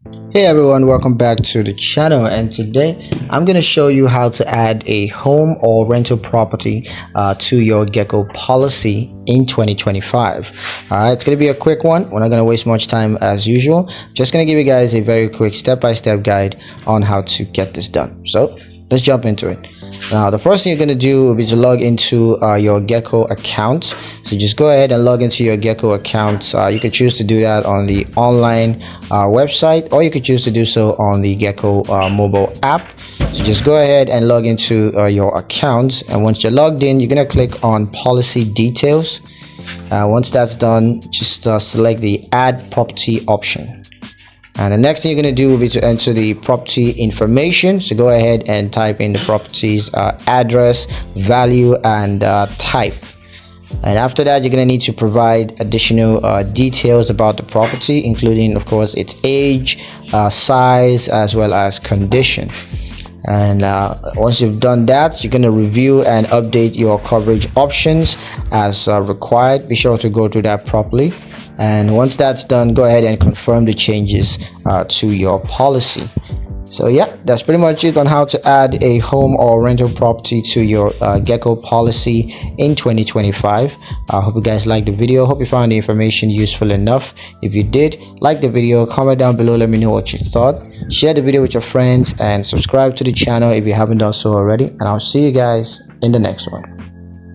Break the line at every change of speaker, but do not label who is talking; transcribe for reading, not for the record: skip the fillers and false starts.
Hey everyone, welcome back to the channel, and today I'm going to show you how to add a home or rental property to your Geico policy in 2025. Alright, it's going to be a quick one. We're not going to waste much time as usual. Just going to give you guys a very quick step-by-step guide on how to get this done. So let's jump into it. Now, the first thing you're going to do will be to log into your Geico account. So just go ahead and log into your Geico account. You could choose to do that on the online website, or you could choose to do so on the Geico mobile app. So just go ahead and log into your account, and once you're logged in, you're going to click on policy details. Once that's done, just select the add property option. And the next thing you're going to do will be to enter the property information. So go ahead and type in the property's address, value, and type. And after that, you're going to need to provide additional details about the property, including, of course, its age, size, as well as condition. And once you've done that, you're going to review and update your coverage options as required. Be sure to go through that properly. And once that's done, go ahead and confirm the changes to your policy. So yeah, that's pretty much it on how to add a home or rental property to your Geico policy in 2025. I hope you guys liked the video. Hope you found the information useful enough. If you did, like the video, comment down below, let me know what you thought. Share the video with your friends and subscribe to the channel if you haven't done so already. And I'll see you guys in the next one.